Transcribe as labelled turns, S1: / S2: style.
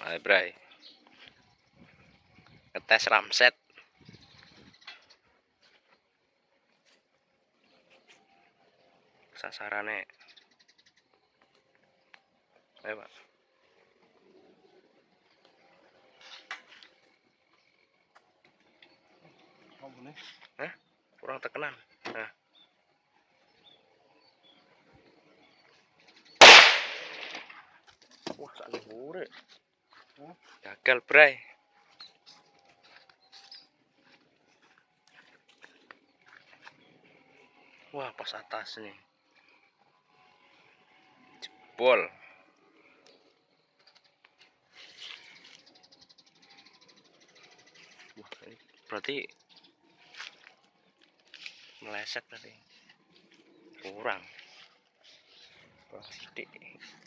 S1: Ayo bray, ngetes ramset. Sasarannya ayo pak. Hah? Kurang tekenan. Nah. Wah, sakit buruk. Gagal, bray. Wah, pas atas nih. Jebol. Wah, ini berarti meleset tadi. Kurang. Sedikit.